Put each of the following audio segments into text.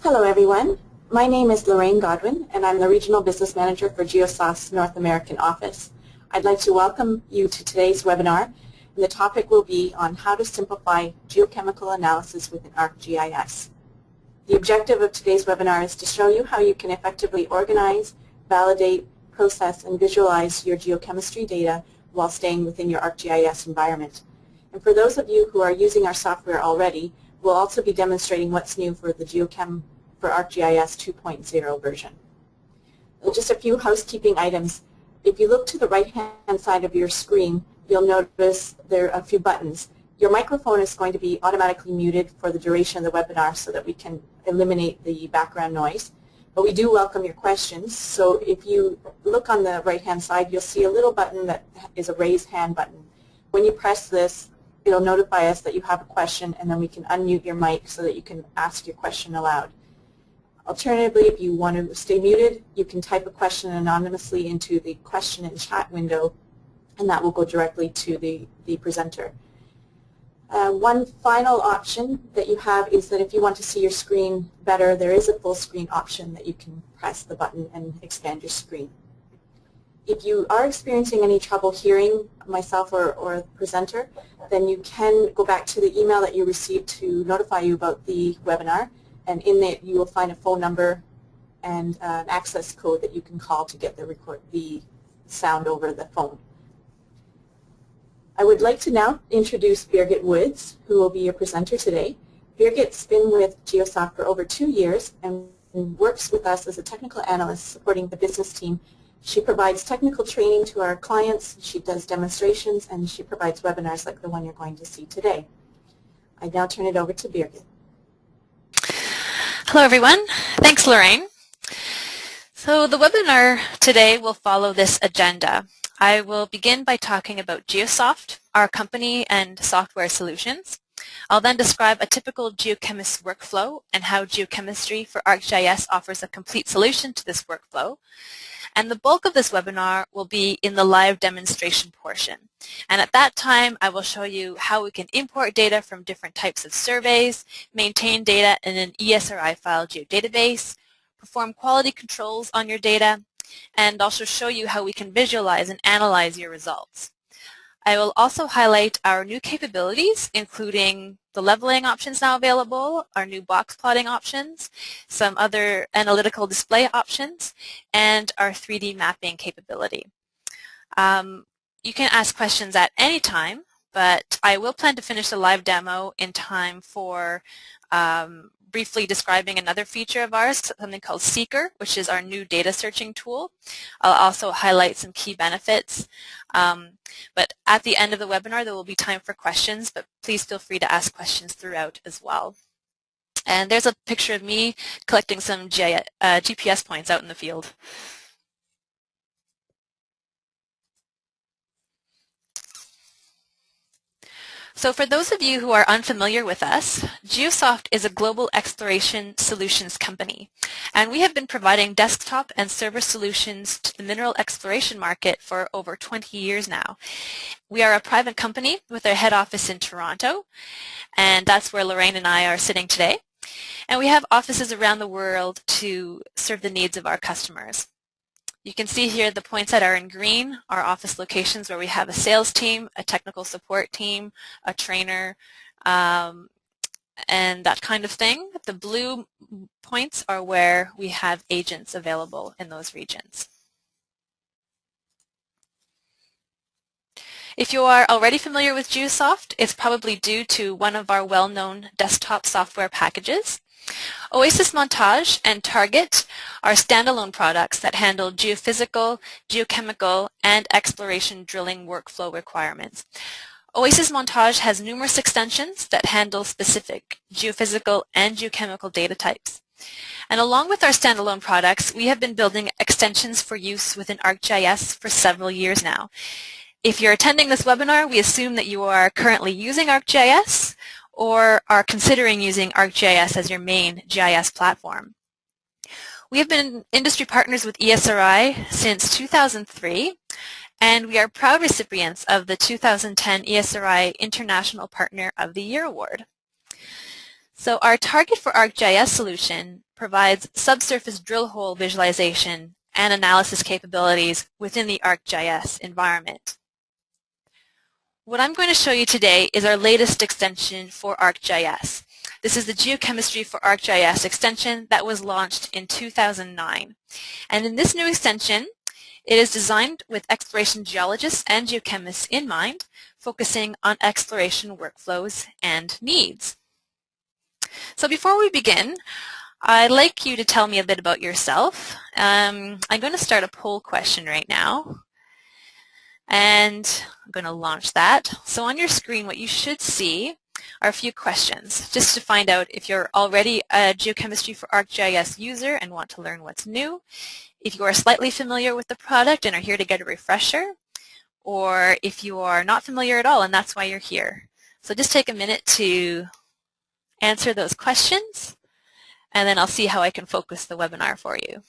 Hello everyone, my name is Lorraine Godwin and I'm the Regional Business Manager for Geosoft's North American office. I'd like to welcome you to today's webinar, and the topic will be on how to simplify geochemical analysis within ArcGIS. The objective of today's webinar is to show you how you can effectively organize, validate, process, and visualize your geochemistry data while staying within your ArcGIS environment. And for those of you who are using our software already, we'll also be demonstrating what's new for the for ArcGIS 2.0 version. Just a few housekeeping items. If you look to the right-hand side of your screen, you'll notice there are a few buttons. Your microphone is going to be automatically muted for the duration of the webinar so that we can eliminate the background noise. But we do welcome your questions. So if you look on the right-hand side, you'll see a little button that is a raise hand button. When you press this, it'll notify us that you have a question, and then we can unmute your mic so that you can ask your question aloud. Alternatively, if you want to stay muted, you can type a question anonymously into the question and chat window, and that will go directly to the presenter. One final option that you have is that if you want to see your screen better, there is a full screen option that you can press the button and expand your screen. If you are experiencing any trouble hearing myself or the presenter, then you can go back to the email that you received to notify you about the webinar, and in it you will find a phone number and an access code that you can call to get the sound over the phone. I would like to now introduce Birgit Woods, who will be your presenter today. Birgit's been with Geosoft for over 2 years and works with us as a technical analyst supporting the business team. She provides technical training to our clients, she does demonstrations, and she provides webinars like the one you're going to see today. I now turn it over to Birgit. Hello everyone, thanks Lorraine. So the webinar today will follow this agenda. I will begin by talking about Geosoft, our company and software solutions. I'll then describe a typical geochemist's workflow and how geochemistry for ArcGIS offers a complete solution to this workflow. And the bulk of this webinar will be in the live demonstration portion. And at that time, I will show you how we can import data from different types of surveys, maintain data in an ESRI file geodatabase, perform quality controls on your data, and also show you how we can visualize and analyze your results. I will also highlight our new capabilities, including the leveling options now available, our new box plotting options, some other analytical display options, and our 3D mapping capability. You can ask questions at any time, but I will plan to finish the live demo in time for briefly describing another feature of ours, something called Seeker, which is our new data searching tool. I'll also highlight some key benefits. But at the end of the webinar, there will be time for questions, but please feel free to ask questions throughout as well. And there's a picture of me collecting some GPS points out in the field. So for those of you who are unfamiliar with us, Geosoft is a global exploration solutions company, and we have been providing desktop and server solutions to the mineral exploration market for over 20 years now. We are a private company with our head office in Toronto, and that's where Lorraine and I are sitting today. And we have offices around the world to serve the needs of our customers. You can see here the points that are in green are office locations where we have a sales team, a technical support team, a trainer, and that kind of thing. The blue points are where we have agents available in those regions. If you are already familiar with Geosoft, it's probably due to one of our well-known desktop software packages. Oasis Montage and Target are standalone products that handle geophysical, geochemical, and exploration drilling workflow requirements. Oasis Montage has numerous extensions that handle specific geophysical and geochemical data types. And along with our standalone products, we have been building extensions for use within ArcGIS for several years now. If you're attending this webinar, we assume that you are currently using ArcGIS or are considering using ArcGIS as your main GIS platform. We have been industry partners with ESRI since 2003, and we are proud recipients of the 2010 ESRI International Partner of the Year Award. So our target for ArcGIS solution provides subsurface drill hole visualization and analysis capabilities within the ArcGIS environment. What I'm going to show you today is our latest extension for ArcGIS. This is the Geochemistry for ArcGIS extension that was launched in 2009. And in this new extension, it is designed with exploration geologists and geochemists in mind, focusing on exploration workflows and needs. So before we begin, I'd like you to tell me a bit about yourself. I'm going to start a poll question right now, and I'm going to launch that. So on your screen, what you should see are a few questions, just to find out if you're already a Geochemistry for ArcGIS user and want to learn what's new, if you are slightly familiar with the product and are here to get a refresher, or if you are not familiar at all and that's why you're here. So just take a minute to answer those questions, and then I'll see how I can focus the webinar for you.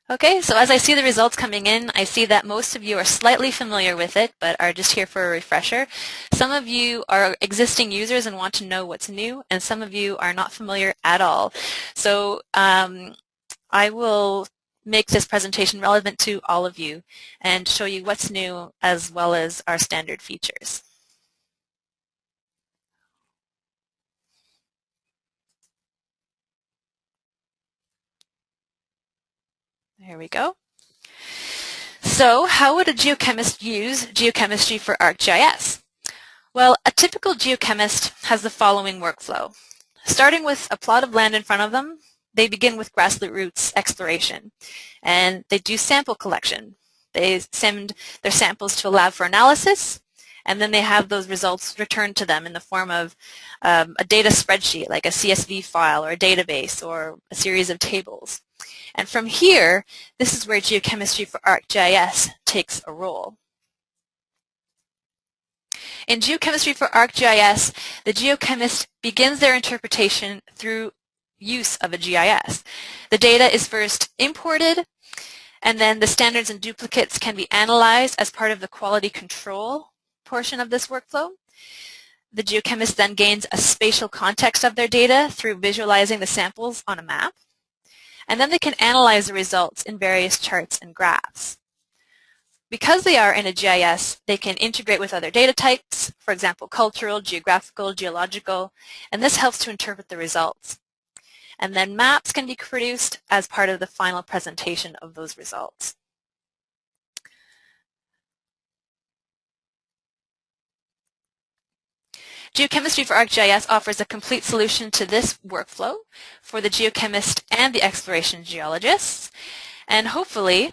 Okay, so as I see the results coming in, I see that most of you are slightly familiar with it, but are just here for a refresher. Some of you are existing users and want to know what's new, and some of you are not familiar at all. So I will make this presentation relevant to all of you and show you what's new as well as our standard features. There we go. So how would a geochemist use geochemistry for ArcGIS? Well, a typical geochemist has the following workflow. Starting with a plot of land in front of them, they begin with grassroots exploration, and they do sample collection. They send their samples to a lab for analysis, and then they have those results returned to them in the form of a data spreadsheet, like a CSV file or a database or a series of tables. And from here, this is where Geochemistry for ArcGIS takes a role. In Geochemistry for ArcGIS, the geochemist begins their interpretation through use of a GIS. The data is first imported, and then the standards and duplicates can be analyzed as part of the quality control portion of this workflow. The geochemist then gains a spatial context of their data through visualizing the samples on a map. And then they can analyze the results in various charts and graphs. Because they are in a GIS, they can integrate with other data types, for example, cultural, geographical, geological, and this helps to interpret the results. And then maps can be produced as part of the final presentation of those results. Geochemistry for ArcGIS offers a complete solution to this workflow for the geochemist and the exploration geologists, and hopefully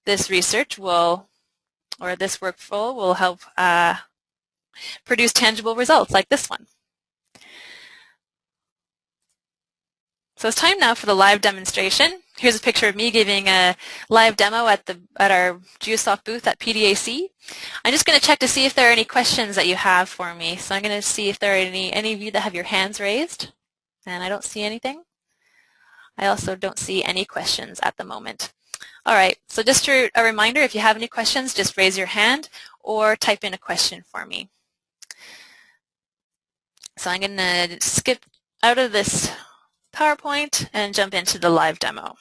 this research will, or this workflow will help produce tangible results like this one. So it's time now for the live demonstration. Here's a picture of me giving a live demo at our Geosoft booth at PDAC. I'm just going to check to see if there are any questions that you have for me. So I'm going to see if there are any of you that have your hands raised. And I don't see anything. I also don't see any questions at the moment. All right, so just a reminder, if you have any questions, just raise your hand or type in a question for me. So I'm going to skip out of this PowerPoint and jump into the live demo.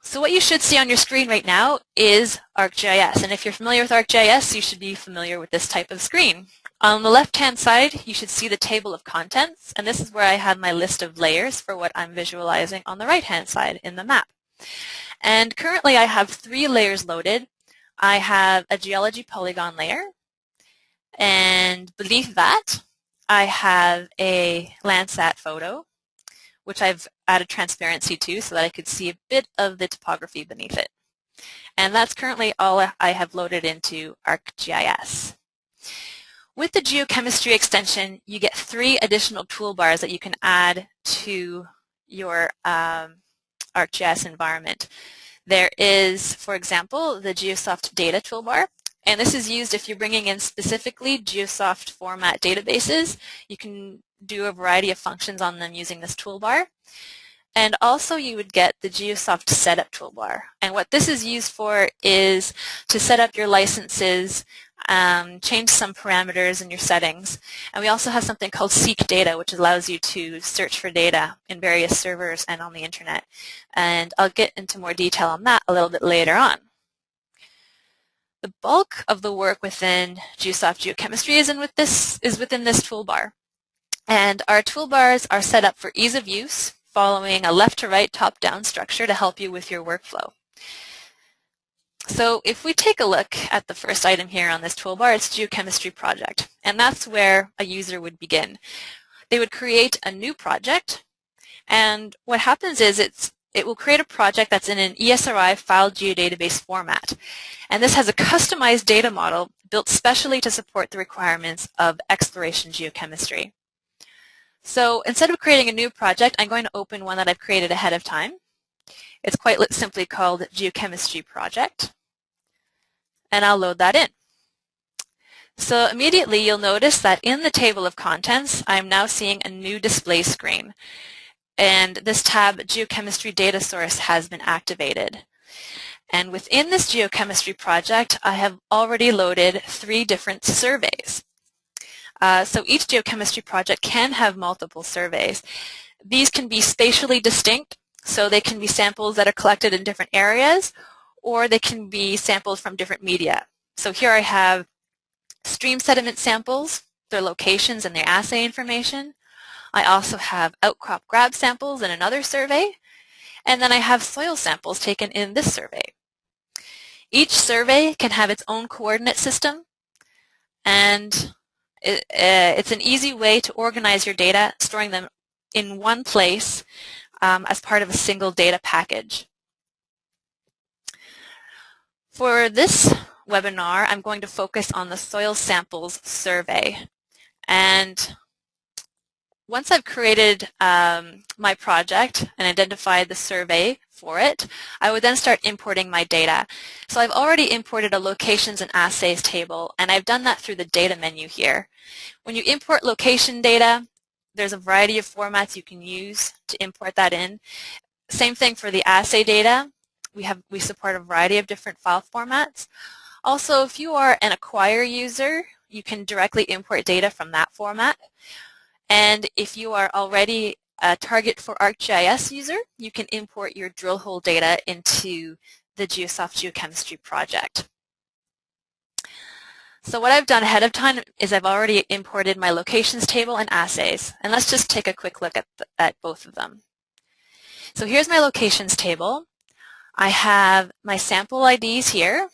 So what you should see on your screen right now is ArcGIS, and if you're familiar with ArcGIS, you should be familiar with this type of screen. On the left-hand side, you should see the table of contents, and this is where I have my list of layers for what I'm visualizing on the right-hand side in the map. And currently I have 3 layers loaded. I have a geology polygon layer, and beneath that, I have a Landsat photo, which I've added transparency to so that I could see a bit of the topography beneath it. And that's currently all I have loaded into ArcGIS. With the Geochemistry extension, you get 3 additional toolbars that you can add to your ArcGIS environment. There is, for example, the Geosoft data toolbar. And this is used if you're bringing in specifically Geosoft format databases. You can do a variety of functions on them using this toolbar. And also you would get the Geosoft setup toolbar. And what this is used for is to set up your licenses, change some parameters in your settings. And we also have something called Seek Data, which allows you to search for data in various servers and on the internet. And I'll get into more detail on that a little bit later on. The bulk of the work within Geosoft Geochemistry is within this toolbar. And our toolbars are set up for ease of use, following a left to right, top down structure to help you with your workflow. So if we take a look at the first item here on this toolbar, it's Geochemistry project. And that's where a user would begin. They would create a new project. And what happens is it will create a project that's in an ESRI file geodatabase format. And this has a customized data model built specially to support the requirements of exploration geochemistry. So instead of creating a new project, I'm going to open one that I've created ahead of time. It's quite simply called Geochemistry Project. And I'll load that in. So immediately you'll notice that in the table of contents, I'm now seeing a new display screen. And this tab, Geochemistry Data Source, has been activated. And within this Geochemistry project, I have already loaded 3 different surveys. So each geochemistry project can have multiple surveys. These can be spatially distinct, so they can be samples that are collected in different areas, or they can be samples from different media. So here I have stream sediment samples, their locations and their assay information. I also have outcrop grab samples in another survey, and then I have soil samples taken in this survey. Each survey can have its own coordinate system, and it's an easy way to organize your data, storing them in one place as part of a single data package. For this webinar, I'm going to focus on the soil samples survey. And once I've created my project and identified the survey for it, I would then start importing my data. So I've already imported a locations and assays table, and I've done that through the data menu here. When you import location data, there's a variety of formats you can use to import that in. Same thing for the assay data. We support a variety of different file formats. Also, if you are an acquire user, you can directly import data from that format. And if you are already a target for ArcGIS user, you can import your drill hole data into the Geosoft Geochemistry project. So what I've done ahead of time is I've already imported my locations table and assays. And let's just take a quick look at both of them. So here's my locations table. I have my sample IDs here.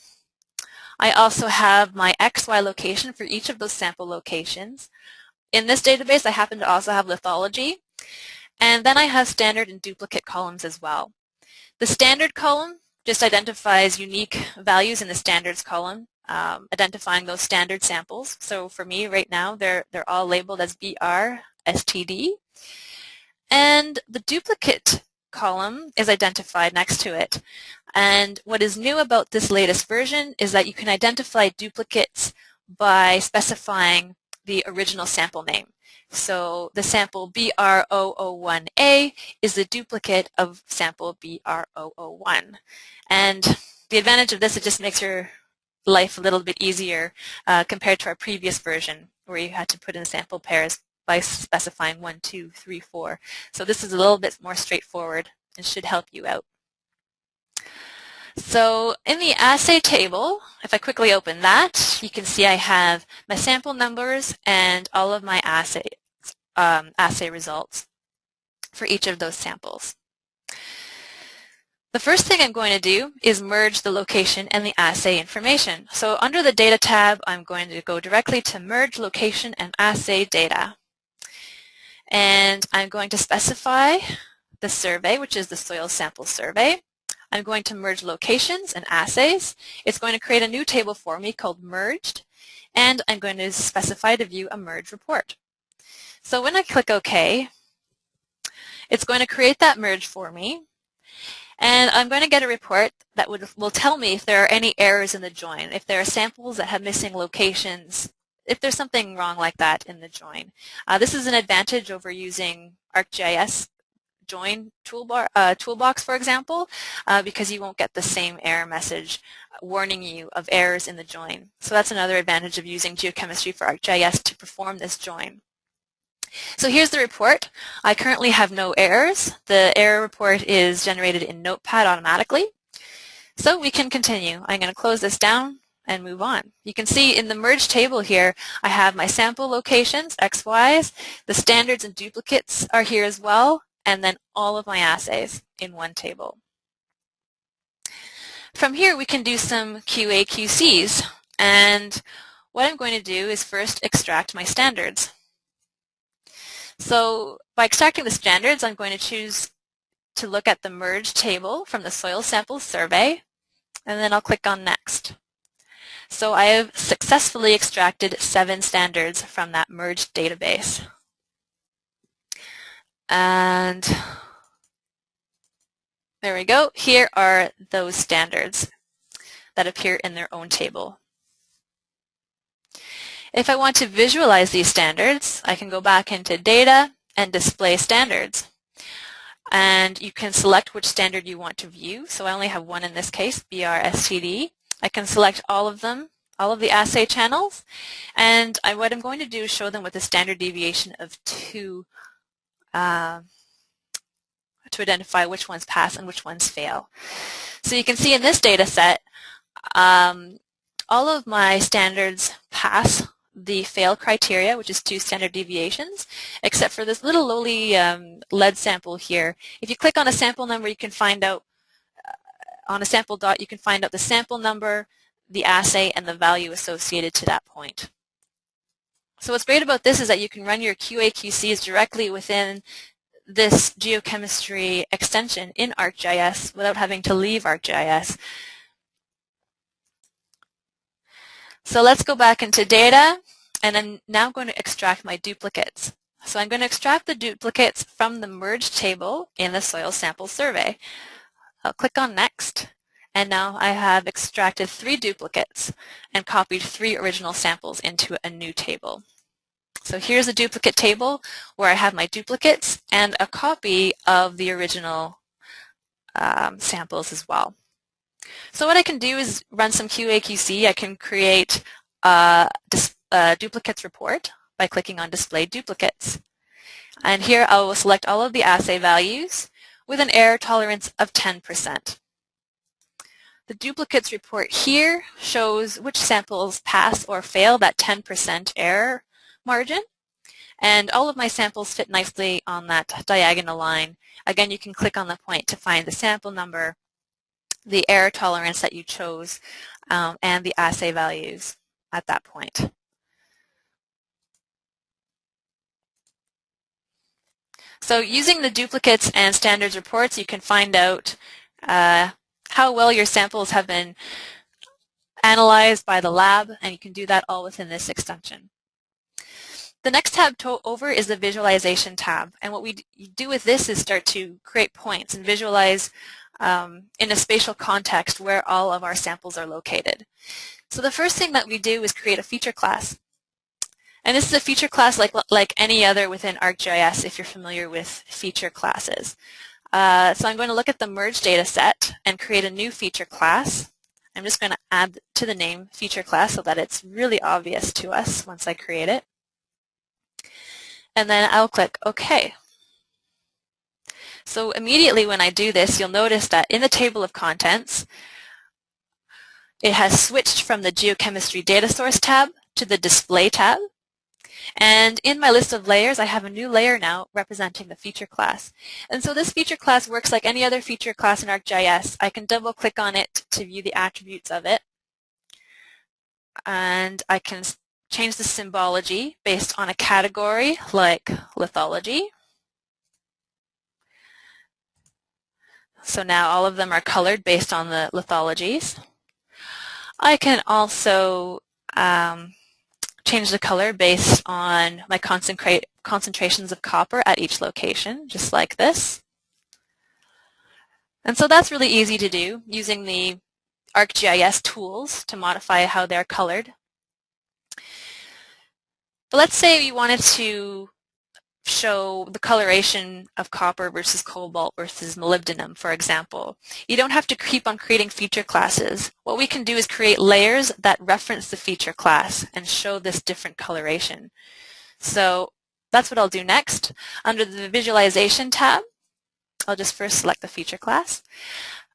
I also have my XY location for each of those sample locations. In this database, I happen to also have lithology. And then I have standard and duplicate columns as well. The standard column just identifies unique values in the standards column, identifying those standard samples. So for me right now, they're all labeled as BR, STD. And the duplicate column is identified next to it. And what is new about this latest version is that you can identify duplicates by specifying the original sample name. So the sample BR001A is the duplicate of sample BR001. And the advantage of this, it just makes your life a little bit easier compared to our previous version where you had to put in sample pairs by specifying 1, 2, 3, 4. So this is a little bit more straightforward and should help you out. So in the assay table, if I quickly open that, you can see I have my sample numbers and all of my assay results for each of those samples. The first thing I'm going to do is merge the location and the assay information. So under the Data tab, I'm going to go directly to Merge Location and Assay Data. And I'm going to specify the survey, which is the soil sample survey. I'm going to merge locations and assays. It's going to create a new table for me called Merged, and I'm going to specify to view a merge report. So when I click OK, it's going to create that merge for me, and I'm going to get a report that will tell me if there are any errors in the join, if there are samples that have missing locations, if there's something wrong like that in the join. This is an advantage over using ArcGIS join toolbox, for example, because you won't get the same error message warning you of errors in the join. So that's another advantage of using Geochemistry for ArcGIS to perform this join. So here's the report. I currently have no errors. The error report is generated in Notepad automatically. So we can continue. I'm going to close this down and move on. You can see in the merge table here, I have my sample locations, XYs, the standards and duplicates are here as well, and then all of my assays in one table. From here, we can do some QA/QCs, and what I'm going to do is first extract my standards. So by extracting the standards, I'm going to choose to look at the merge table from the soil sample survey, and then I'll click on Next. So I have successfully extracted 7 standards from that merged database. And there we go. Here are those standards that appear in their own table. If I want to visualize these standards, I can go back into Data and Display Standards. And you can select which standard you want to view. So I only have one in this case, BRSTD. I can select all of them, all of the assay channels, and what I'm going to do is show them with a standard deviation of 2 to identify which ones pass and which ones fail. So you can see in this data set, all of my standards pass the fail criteria, which is 2 standard deviations, except for this little lowly lead sample here. If you click on a sample number, you can find out, on a sample dot, you can find out the sample number, the assay, and the value associated to that point. So what's great about this is that you can run your QA/QCs directly within this geochemistry extension in ArcGIS without having to leave ArcGIS. So let's go back into Data, and I'm now going to extract my duplicates. So I'm going to extract the duplicates from the merged table in the soil sample survey. I'll click on Next, and now I have extracted 3 duplicates and copied 3 original samples into a new table. So here's a duplicate table where I have my duplicates and a copy of the original samples as well. So what I can do is run some QA/QC. I can create a duplicates report by clicking on Display Duplicates. And here I will select all of the assay values with an error tolerance of 10%. The duplicates report here shows which samples pass or fail that 10% error margin. And all of my samples fit nicely on that diagonal line. Again, you can click on the point to find the sample number, the error tolerance that you chose, and the assay values at that point. So using the duplicates and standards reports, you can find out how well your samples have been analyzed by the lab, and you can do that all within this extension. The next tab over is the visualization tab, and what we do with this is start to create points and visualize in a spatial context where all of our samples are located. So the first thing that we do is create a feature class. And this is a feature class like any other within ArcGIS if you're familiar with feature classes. So I'm going to look at the merged data set and create a new feature class. I'm just going to add to the name feature class so that it's really obvious to us once I create it. And then I'll click OK. So immediately when I do this, you'll notice that in the table of contents, it has switched from the Geochemistry Data Source tab to the Display tab. And in my list of layers, I have a new layer now representing the feature class. And so this feature class works like any other feature class in ArcGIS. I can double click on it to view the attributes of it. And I can change the symbology based on a category like lithology. So now all of them are colored based on the lithologies. I can also change the color based on my concentrations of copper at each location, just like this. And so that's really easy to do using the ArcGIS tools to modify how they're colored. But let's say you wanted to show the coloration of copper versus cobalt versus molybdenum, for example. You don't have to keep on creating feature classes. What we can do is create layers that reference the feature class and show this different coloration. So that's what I'll do next. Under the Visualization tab, I'll just first select the feature class.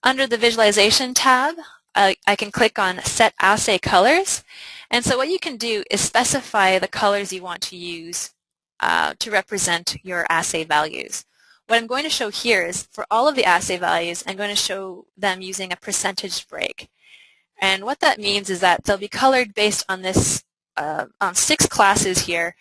Under the Visualization tab, I can click on Set Assay Colors. And so what you can do is specify the colors you want to use to represent your assay values. What I'm going to show here is for all of the assay values, I'm going to show them using a percentage break. And what that means is that they'll be colored based on this, on 6 classes here,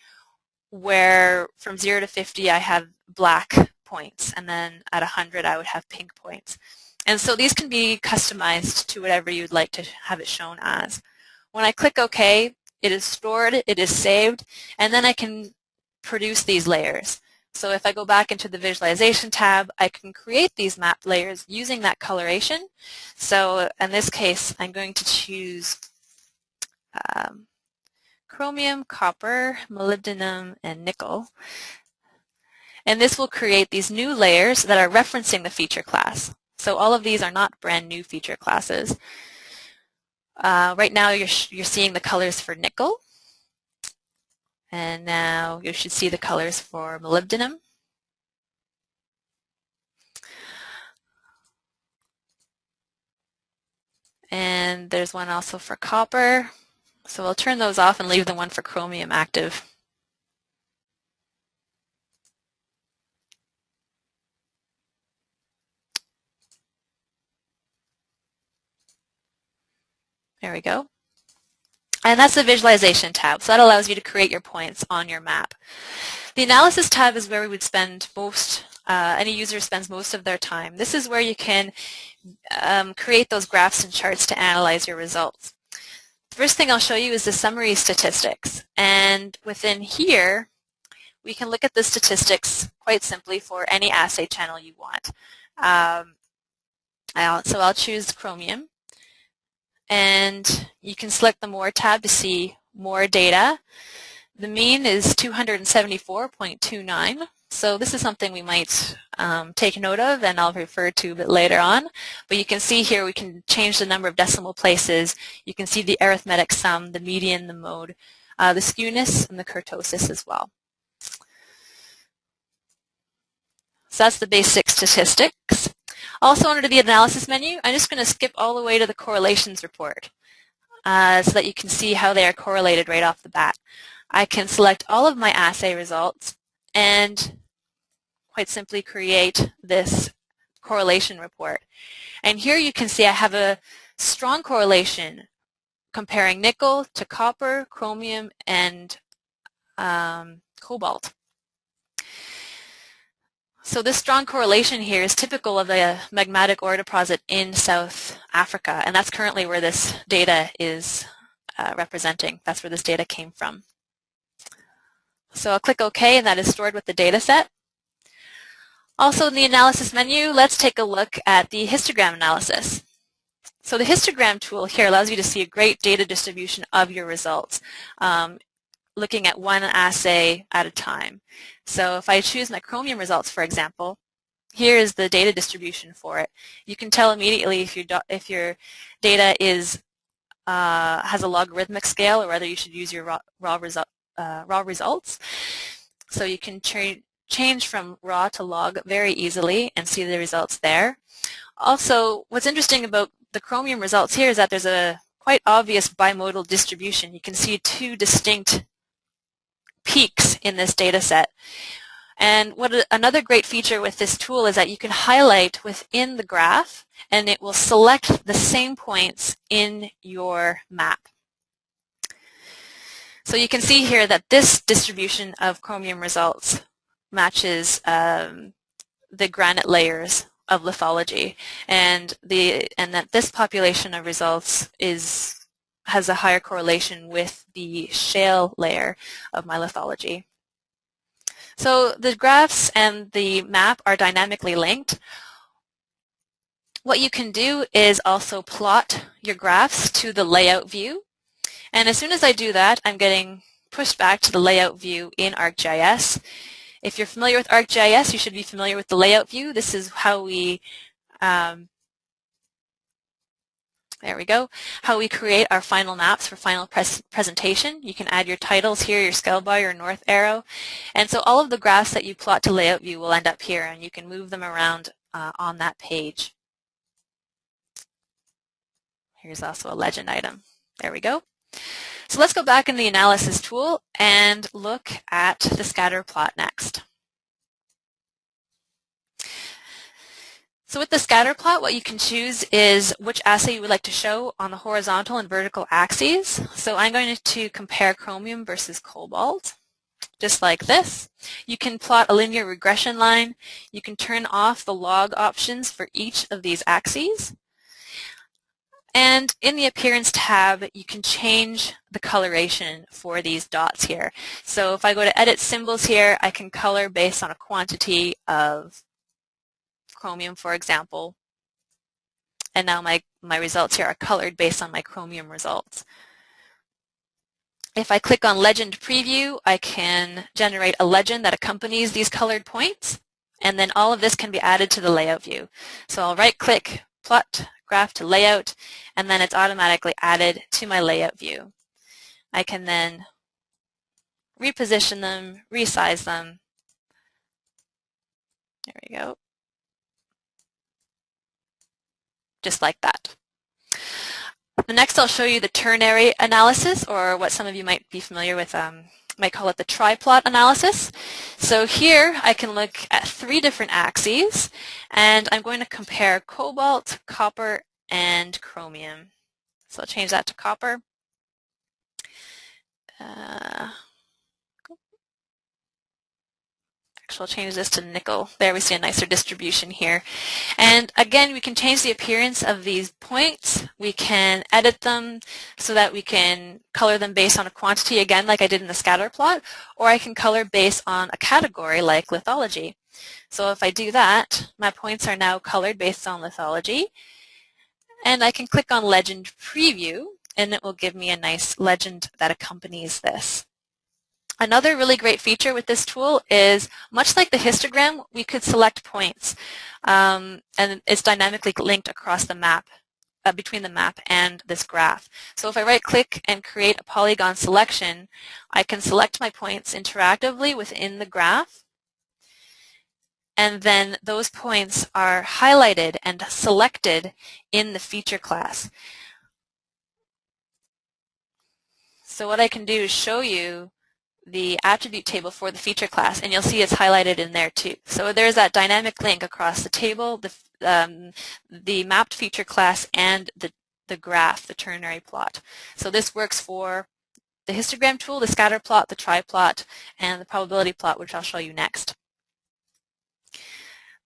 where from 0 to 50 I have black points, and then at 100 I would have pink points. And so these can be customized to whatever you'd like to have it shown as. When I click OK, it is stored, it is saved, and then I can produce these layers. So if I go back into the Visualization tab, I can create these map layers using that coloration. So in this case, I'm going to choose chromium, copper, molybdenum, and nickel. And this will create these new layers that are referencing the feature class. So all of these are not brand new feature classes. Right now you're seeing the colors for nickel. And now you should see the colors for molybdenum. And there's one also for copper. So I'll turn those off and leave the one for chromium active. There we go. And that's the Visualization tab. So that allows you to create your points on your map. The Analysis tab is where we would spend most, any user spends most of their time. This is where you can create those graphs and charts to analyze your results. The first thing I'll show you is the summary statistics. And within here, we can look at the statistics quite simply for any assay channel you want. So I'll choose chromium. And you can select the More tab to see more data. The mean is 274.29. So this is something we might take note of, and I'll refer to a bit later on. But you can see here we can change the number of decimal places. You can see the arithmetic sum, the median, the mode, the skewness, and the kurtosis as well. So that's the basic statistics. Also under the Analysis menu, I'm just going to skip all the way to the Correlations report so that you can see how they are correlated right off the bat. I can select all of my assay results and quite simply create this correlation report. And here you can see I have a strong correlation comparing nickel to copper, chromium, and cobalt. So this strong correlation here is typical of a magmatic ore deposit in South Africa, and that's currently where this data is representing. That's where this data came from. So I'll click OK, and that is stored with the data set. Also in the Analysis menu, let's take a look at the histogram analysis. So the histogram tool here allows you to see a great data distribution of your results, looking at one assay at a time. So if I choose my chromium results, for example, here is the data distribution for it. You can tell immediately if your data is has a logarithmic scale or whether you should use your raw results. So you can change from raw to log very easily and see the results there. Also, what's interesting about the chromium results here is that there's a quite obvious bimodal distribution. You can see 2 distinct peaks in this data set. And another great feature with this tool is that you can highlight within the graph and it will select the same points in your map. So you can see here that this distribution of chromium results matches the granite layers of lithology, and that this population of results has a higher correlation with the shale layer of my lithology. So the graphs and the map are dynamically linked. What you can do is also plot your graphs to the layout view. And as soon as I do that, I'm getting pushed back to the layout view in ArcGIS. If you're familiar with ArcGIS, you should be familiar with the layout view. This is how we there we go. How we create our final maps for final presentation. You can add your titles here, your scale bar, your north arrow. And so all of the graphs that you plot to layout view will end up here, and you can move them around on that page. Here's also a legend item. There we go. So let's go back in the analysis tool and look at the scatter plot next. So with the scatter plot, what you can choose is which assay you would like to show on the horizontal and vertical axes. So I'm going to compare chromium versus cobalt, just like this. You can plot a linear regression line. You can turn off the log options for each of these axes. And in the Appearance tab, you can change the coloration for these dots here. So if I go to Edit Symbols here, I can color based on a quantity of chromium, for example, and now my results here are colored based on my chromium results. If I click on Legend Preview, I can generate a legend that accompanies these colored points, and then all of this can be added to the layout view. So I'll right-click, Plot Graph to Layout, and then it's automatically added to my layout view. I can then reposition them, resize them. There we go. Just like that. Next, I'll show you the ternary analysis, or what some of you might be familiar with, might call it the triplot analysis. So here I can look at 3 different axes, and I'm going to compare cobalt, copper, and chromium. So I'll change that to copper. Actually, I'll change this to nickel. There we see a nicer distribution here. And again, we can change the appearance of these points. We can edit them so that we can color them based on a quantity, again, like I did in the scatter plot, or I can color based on a category like lithology. So if I do that, my points are now colored based on lithology. And I can click on Legend Preview, and it will give me a nice legend that accompanies this. Another really great feature with this tool is, much like the histogram, we could select points, and it's dynamically linked across the map, between the map and this graph. So if I right-click and create a polygon selection, I can select my points interactively within the graph, and then those points are highlighted and selected in the feature class. So what I can do is show you the attribute table for the feature class, and you'll see it's highlighted in there too. So there's that dynamic link across the table, the mapped feature class, and the graph, the ternary plot. So this works for the histogram tool, the scatter plot, the triplot, and the probability plot, which I'll show you next.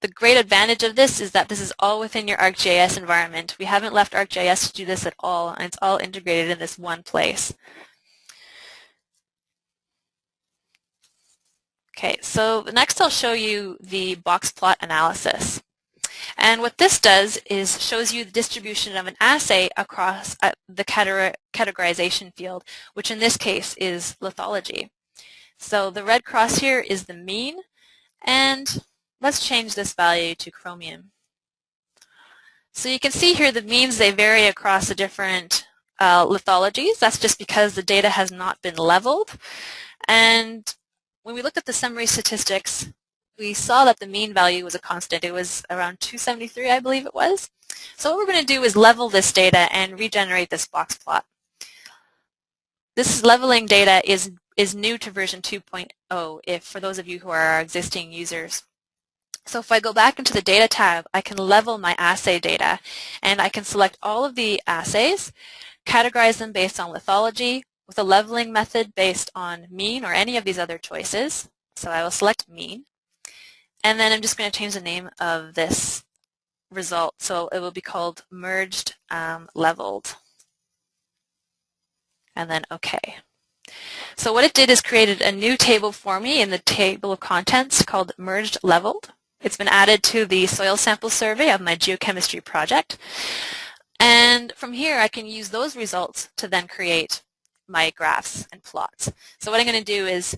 The great advantage of this is that this is all within your ArcGIS environment. We haven't left ArcGIS to do this at all, and it's all integrated in this one place. Okay, so next I'll show you the box plot analysis. And what this does is shows you the distribution of an assay across the categorization field, which in this case is lithology. So the red cross here is the mean, and let's change this value to chromium. So you can see here the means, they vary across the different lithologies. That's just because the data has not been leveled. And when we looked at the summary statistics, we saw that the mean value was a constant. It was around 273, I believe it was. So what we're going to do is level this data and regenerate this box plot. This leveling data is new to version 2.0, for those of you who are our existing users. So if I go back into the Data tab, I can level my assay data, and I can select all of the assays, categorize them based on lithology, with a leveling method based on mean or any of these other choices. So I will select mean. And then I'm just going to change the name of this result. So it will be called merged leveled. And then OK. So what it did is created a new table for me in the table of contents called merged leveled. It's been added to the soil sample survey of my geochemistry project. And from here I can use those results to then create my graphs and plots. So what I'm going to do is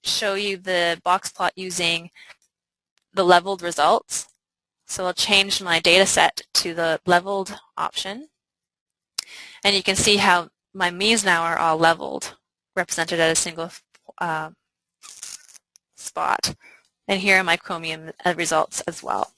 show you the box plot using the leveled results. So I'll change my data set to the leveled option. And you can see how my means now are all leveled, represented at a single spot. And here are my Chromium results as well,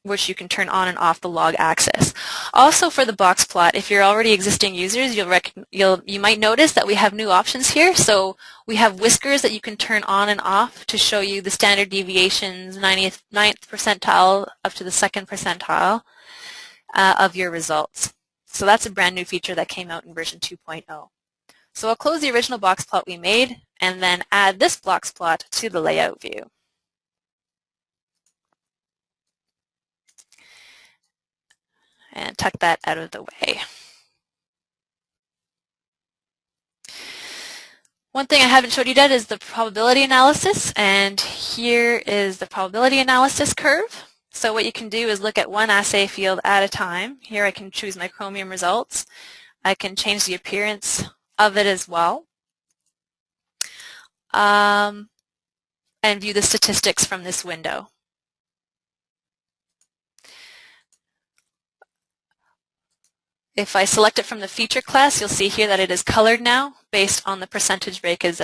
which you can turn on and off the log axis. Also for the box plot, if you're already existing users, you might notice that we have new options here. So we have whiskers that you can turn on and off to show you the standard deviations, 9th percentile up to the 2nd percentile of your results. So that's a brand new feature that came out in version 2.0. So I'll close the original box plot we made and then add this box plot to the layout view. And tuck that out of the way. One thing I haven't showed you yet is the probability analysis, and here is the probability analysis curve. So what you can do is look at one assay field at a time. Here I can choose my Chromium results. I can change the appearance of it as well, and view the statistics from this window. If I select it from the feature class, you'll see here that it is colored now based on the percentage breakages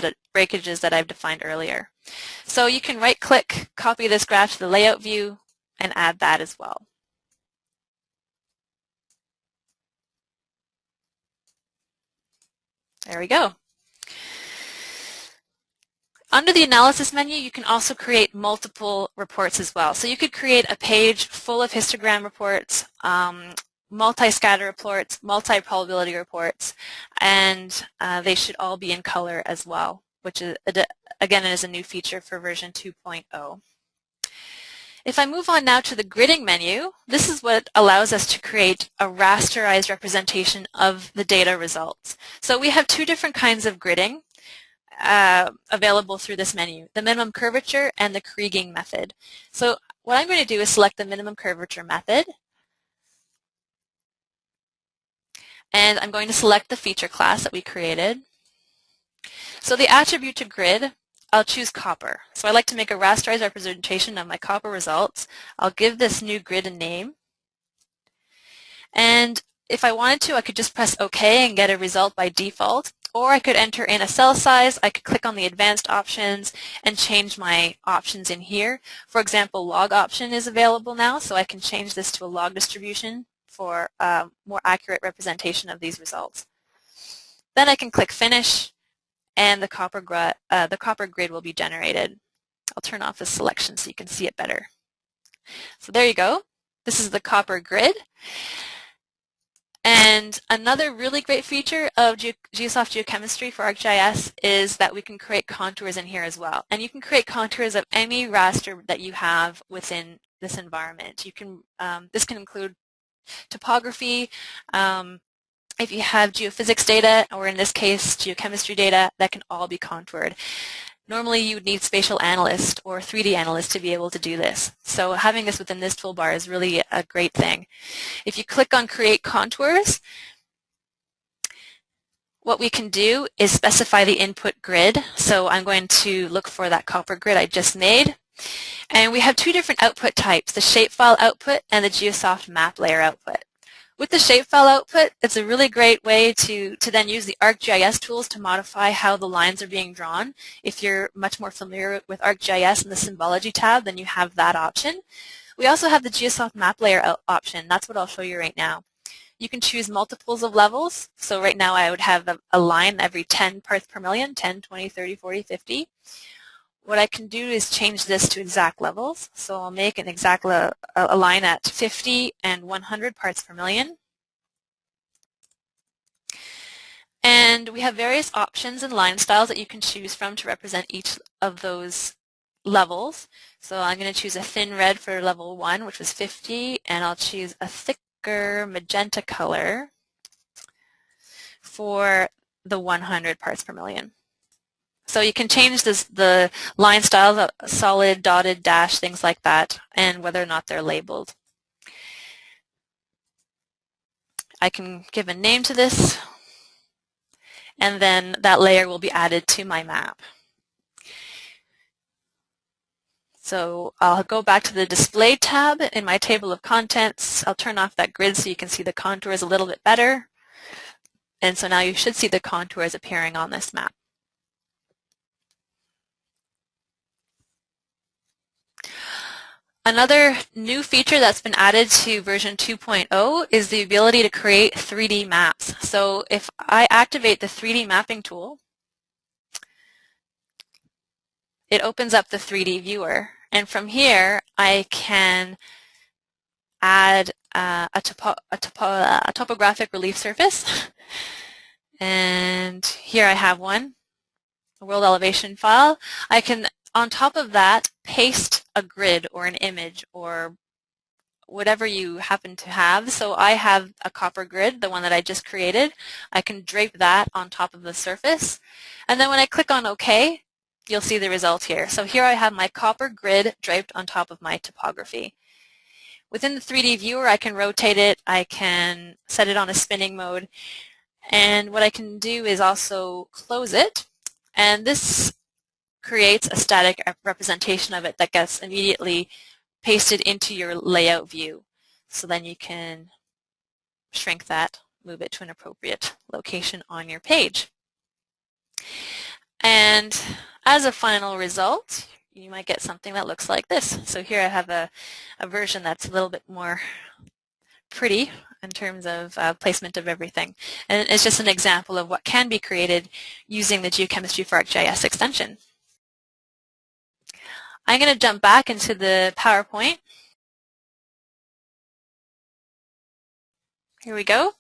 that I've defined earlier. So you can right-click, copy this graph to the layout view, and add that as well. There we go. Under the analysis menu, you can also create multiple reports as well. So you could create a page full of histogram reports, multi-scatter reports, multi-probability reports, and they should all be in color as well, which is, again, is a new feature for version 2.0. If I move on now to the gridding menu, this is what allows us to create a rasterized representation of the data results. So we have two different kinds of gridding available through this menu, the minimum curvature and the Kriging method. So what I'm going to do is select the minimum curvature method, and I'm going to select the feature class that we created. So the attribute to grid, I'll choose copper. So I like to make a rasterized representation of my copper results. I'll give this new grid a name. And if I wanted to, I could just press OK and get a result by default. Or I could enter in a cell size. I could click on the advanced options and change my options in here. For example, log option is available now, so I can change this to a log distribution for more accurate representation of these results. Then I can click Finish, and the copper grid will be generated. I'll turn off this selection so you can see it better. So there you go. This is the copper grid. And another really great feature of Geosoft Geochemistry for ArcGIS is that we can create contours in here as well. And you can create contours of any raster that you have within this environment. You can, this can include topography, if you have geophysics data, or in this case geochemistry data, that can all be contoured. Normally you would need spatial analyst or 3D analyst to be able to do this. So having this within this toolbar is really a great thing. If you click on Create Contours, what we can do is specify the input grid. So I'm going to look for that copper grid I just made. And we have two different output types, the shapefile output and the Geosoft map layer output. With the shapefile output, it's a really great way to then use the ArcGIS tools to modify how the lines are being drawn. If you're much more familiar with ArcGIS and the symbology tab, then you have that option. We also have the Geosoft map layer option. That's what I'll show you right now. You can choose multiples of levels. So right now I would have a line every 10 parts per million, 10, 20, 30, 40, 50. What I can do is change this to exact levels. So I'll make an exact a line at 50 and 100 parts per million. And we have various options and line styles that you can choose from to represent each of those levels. So I'm going to choose a thin red for level 1, which was 50, and I'll choose a thicker magenta color for the 100 parts per million. So you can change the line styles, solid, dotted, dash, things like that, and whether or not they're labeled. I can give a name to this, and then that layer will be added to my map. So I'll go back to the Display tab in my table of contents. I'll turn off that grid so you can see the contours a little bit better. And so now you should see the contours appearing on this map. Another new feature that's been added to version 2.0 is the ability to create 3D maps. So if I activate the 3D mapping tool, it opens up the 3D viewer. And from here, I can add a topographic relief surface. And here I have one, a world elevation file. I can, on top of that, paste a grid or an image or whatever you happen to have. So I have a copper grid, the one that I just created. I can drape that on top of the surface. And then when I click on OK, you'll see the result here. So here I have my copper grid draped on top of my topography. Within the 3D viewer, I can rotate it. I can set it on a spinning mode. And what I can do is also close it. And this creates a static representation of it that gets immediately pasted into your layout view. So then you can shrink that, move it to an appropriate location on your page. And as a final result, you might get something that looks like this. So here I have a version that's a little bit more pretty in terms of placement of everything. And it's just an example of what can be created using the Geochemistry for ArcGIS extension. I'm going to jump back into the PowerPoint. Here we go.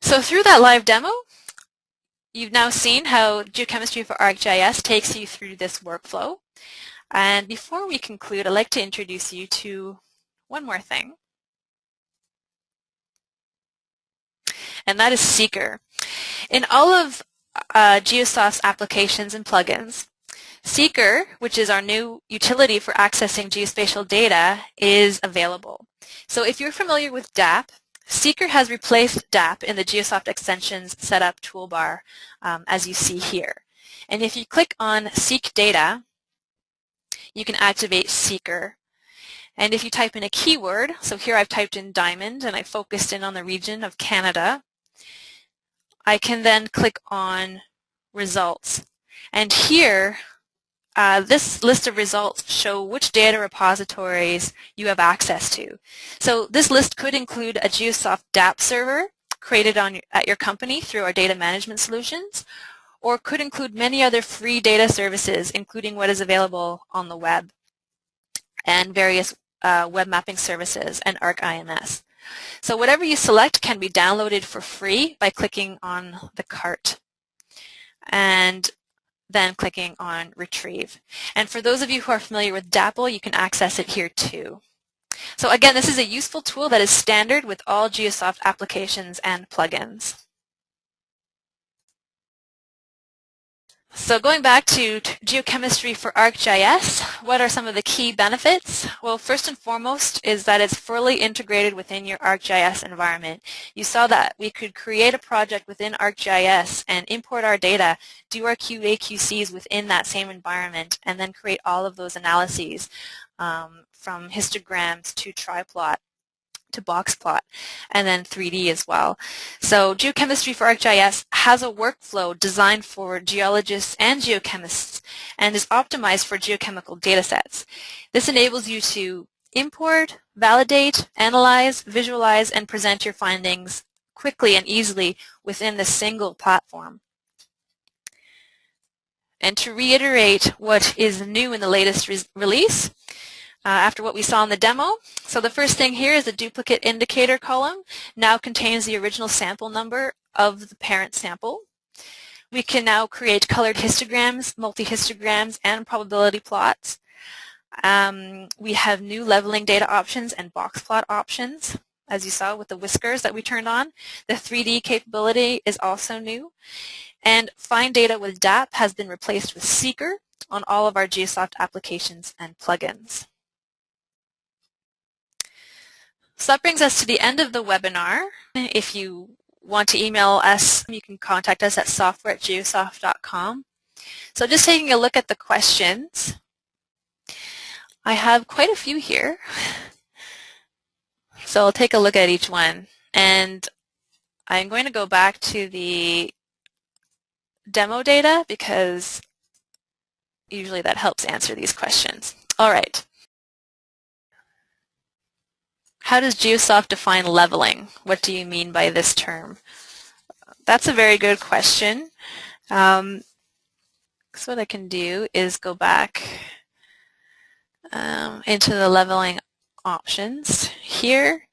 So through that live demo, you've now seen how Geochemistry for ArcGIS takes you through this workflow. And before we conclude, I'd like to introduce you to one more thing. And that is Seeker. In all of Geosoft's applications and plugins, Seeker, which is our new utility for accessing geospatial data, is available. So if you're familiar with DAP, Seeker has replaced DAP in the Geosoft Extensions Setup toolbar, as you see here. And if you click on Seek Data, you can activate Seeker. And if you type in a keyword, so here I've typed in diamond and I focused in on the region of Canada, I can then click on Results. And here, this list of results show which data repositories you have access to. So this list could include a Geosoft DAP server created at your company through our data management solutions, or could include many other free data services, including what is available on the web and various web mapping services and ArcIMS. So whatever you select can be downloaded for free by clicking on the cart and then clicking on Retrieve. And for those of you who are familiar with DAPL, you can access it here too. So again, this is a useful tool that is standard with all Geosoft applications and plugins. So going back to Geochemistry for ArcGIS, what are some of the key benefits? Well, first and foremost is that it's fully integrated within your ArcGIS environment. You saw that we could create a project within ArcGIS and import our data, do our QA/QCs within that same environment, and then create all of those analyses from histograms to triplot to box plot, and then 3D as well. So Geochemistry for ArcGIS has a workflow designed for geologists and geochemists and is optimized for geochemical datasets. This enables you to import, validate, analyze, visualize, and present your findings quickly and easily within the single platform. And to reiterate what is new in the latest release, after what we saw in the demo. So the first thing here is the duplicate indicator column now contains the original sample number of the parent sample. We can now create colored histograms, multi-histograms, and probability plots. We have new leveling data options and box plot options, as you saw with the whiskers that we turned on. The 3D capability is also new. And Find Data with DAP has been replaced with Seeker on all of our Geosoft applications and plugins. So that brings us to the end of the webinar. If you want to email us, you can contact us at software@geosoft.com. So just taking a look at the questions, I have quite a few here. So I'll take a look at each one. And I'm going to go back to the demo data because usually that helps answer these questions. All right. How does Geosoft define leveling? What do you mean by this term? That's a very good question. So what I can do is go back into the leveling options here.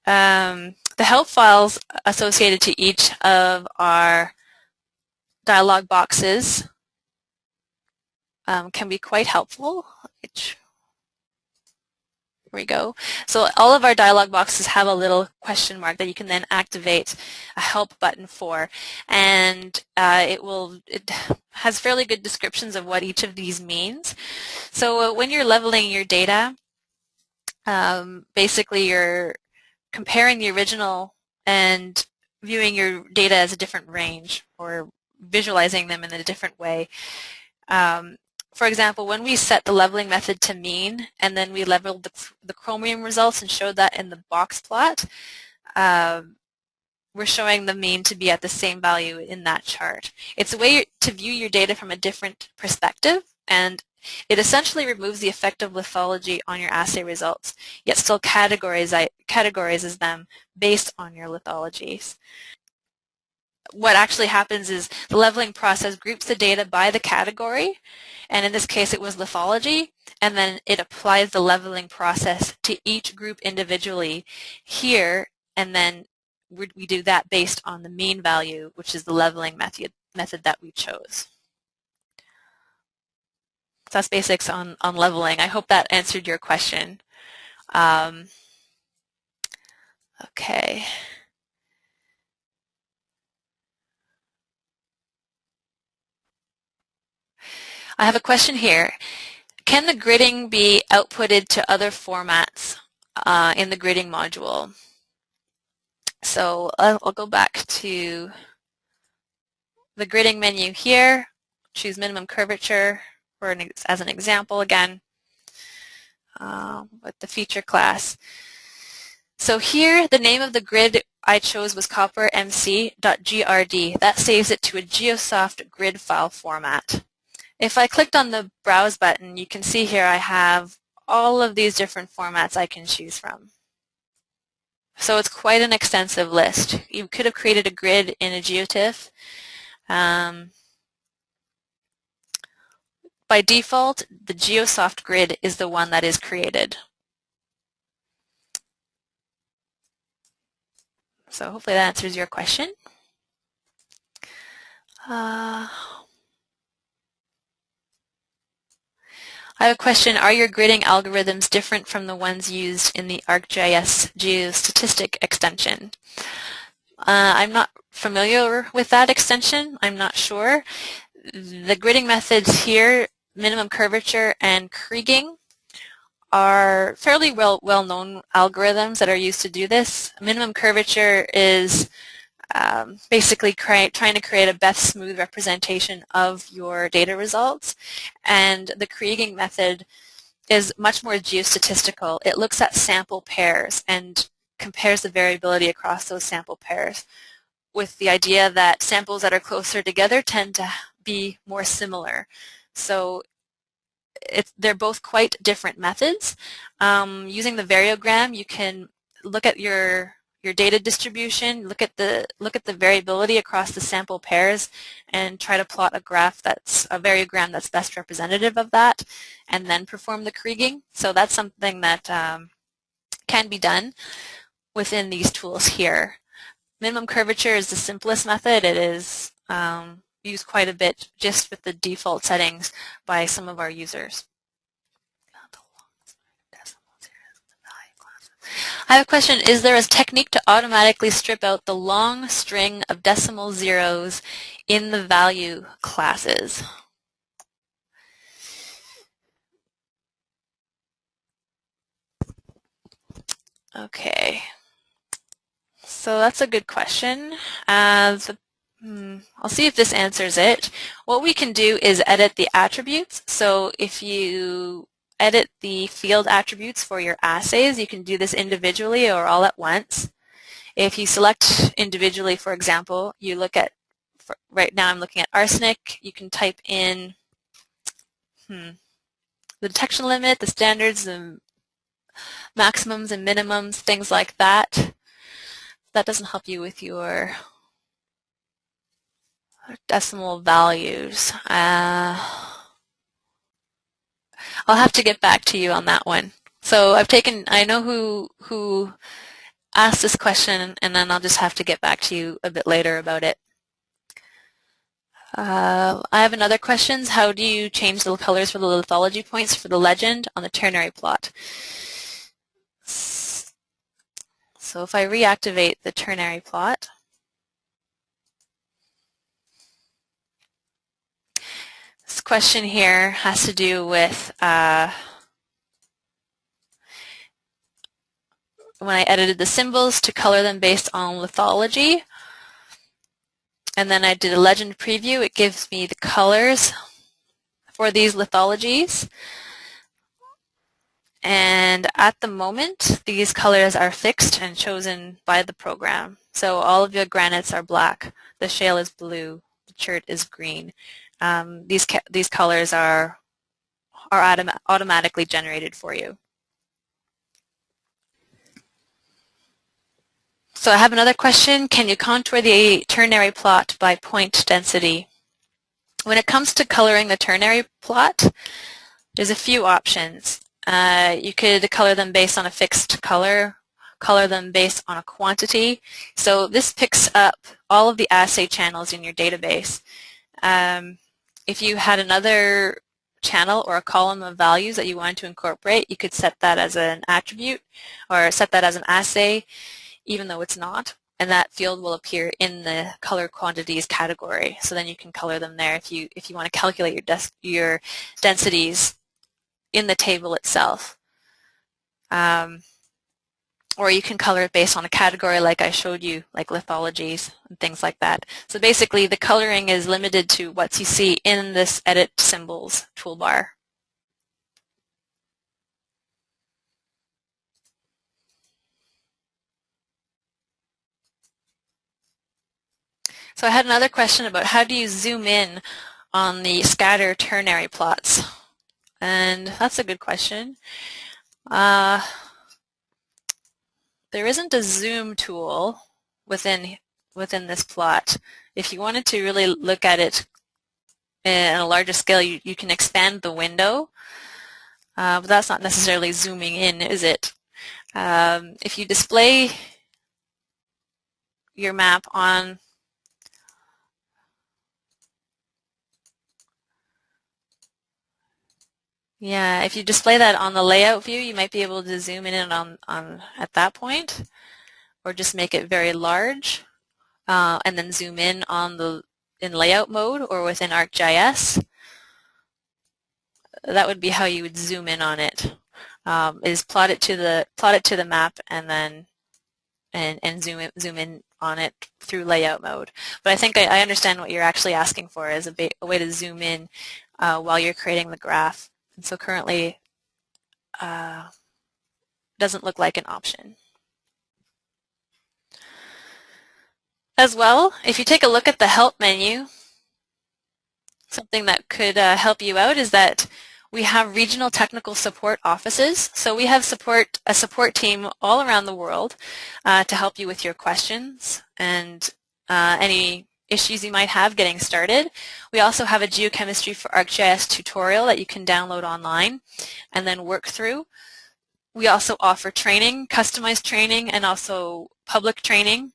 The help files associated to each of our dialog boxes can be quite helpful. Here we go. So all of our dialog boxes have a little question mark that you can then activate a help button for, and it has fairly good descriptions of what each of these means. So when you're leveling your data, basically you're comparing the original and viewing your data as a different range or visualizing them in a different way. For example, when we set the leveling method to mean and then we leveled the chromium results and showed that in the box plot, we're showing the mean to be at the same value in that chart. It's a way to view your data from a different perspective, and it removes the effect of lithology on your assay results, yet still categorizes them based on your lithologies. What actually happens is the leveling process groups the data by the category, and in this case it was lithology, and then it applies the leveling process to each group individually here, and then we do that based on the mean value, which is the leveling method that we chose. So that's basics on leveling. I hope that answered your question. Okay. I have a question here. Can the gridding be outputted to other formats in the gridding module? So I'll go back to the gridding menu here, choose minimum curvature as an example again with the feature class. So here the name of the grid I chose was coppermc.grd. That saves it to a Geosoft grid file format. If I clicked on the Browse button, you can see here I have all of these different formats I can choose from. So it's quite an extensive list. You could have created a grid in a GeoTIFF. By default, the Geosoft grid is the one that is created. So hopefully that answers your question. I have a question. Are your gridding algorithms different from the ones used in the ArcGIS geostatistic extension? I'm not familiar with that extension. I'm not sure. The gridding methods here, minimum curvature and kriging, are fairly well-known algorithms that are used to do this. Minimum curvature is basically trying to create a best smooth representation of your data results, and the kriging method is much more geostatistical. It looks at sample pairs and compares the variability across those sample pairs, with the idea that samples that are closer together tend to be more similar. So they're both quite different methods. Using the variogram, you can look at your data distribution, look at the variability across the sample pairs, and try to plot a variogram that's best representative of that, and then perform the kriging. So that's something that can be done within these tools here. Minimum curvature is the simplest method. It is used quite a bit just with the default settings by some of our users. I have a question. Is there a technique to automatically strip out the long string of decimal zeros in the value classes? Okay. So that's a good question. I'll see if this answers it. What we can do is edit the attributes. So if you edit the field attributes for your assays, you can do this individually or all at once. If you select individually, for example, you look at, right now I'm looking at arsenic, you can type in the detection limit, the standards, the maximums and minimums, things like that. That doesn't help you with your decimal values. I'll have to get back to you on that one. So I know who asked this question, and then I'll just have to get back to you a bit later about it. I have another question. How do you change the colors for the lithology points for the legend on the ternary plot? So if I reactivate the ternary plot, this question here has to do with when I edited the symbols to color them based on lithology, and then I did a legend preview. It gives me the colors for these lithologies. And at the moment, these colors are fixed and chosen by the program. So all of your granites are black, the shale is blue, the chert is green. These colors are automatically generated for you. So I have another question. Can you contour the ternary plot by point density? When it comes to coloring the ternary plot, there's a few options. You could color them based on a fixed color them based on a quantity. So this picks up all of the assay channels in your database. If you had another channel or a column of values that you wanted to incorporate, you could set that as an attribute or set that as an assay, even though it's not, and that field will appear in the color quantities category. So then you can color them there if you want to calculate your densities in the table itself. Or you can color it based on a category like I showed you, like lithologies and things like that. So basically the coloring is limited to what you see in this edit symbols toolbar. So I had another question about how do you zoom in on the scatter ternary plots? And that's a good question. There isn't a zoom tool within this plot. If you wanted to really look at it in a larger scale, you can expand the window, but that's not necessarily zooming in, is it? If you display your map on if you display that on the layout view, you might be able to zoom in on at that point, or just make it very large, and then zoom in on in layout mode or within ArcGIS. That would be how you would zoom in on it. Is plot it to the map and then zoom in on it through layout mode. But I think I understand what you're actually asking for is a way to zoom in while you're creating the graph. And so currently doesn't look like an option. As well, if you take a look at the help menu, something that could help you out is that we have regional technical support offices. So we have a support team all around the world to help you with your questions and any issues you might have getting started. We also have a Geochemistry for ArcGIS tutorial that you can download online and then work through. We also offer training, customized training, and also public training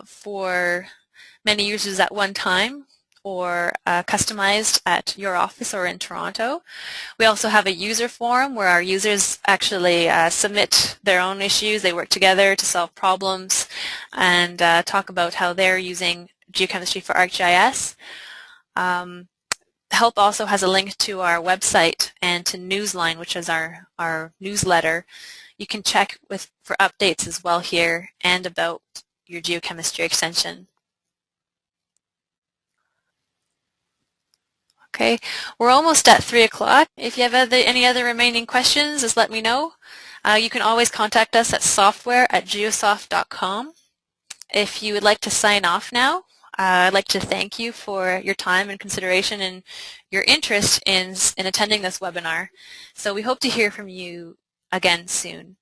for many users at one time, or customized at your office or in Toronto. We also have a user forum where our users actually submit their own issues. They work together to solve problems and talk about how they're using Geochemistry for ArcGIS. Help also has a link to our website and to Newsline, which is our newsletter. You can check for updates as well here and about your geochemistry extension. Okay, we're almost at 3 o'clock. If you have any other remaining questions, just let me know. You can always contact us at software@geosoft.com. If you would like to sign off now, I'd like to thank you for your time and consideration and your interest in attending this webinar. So we hope to hear from you again soon.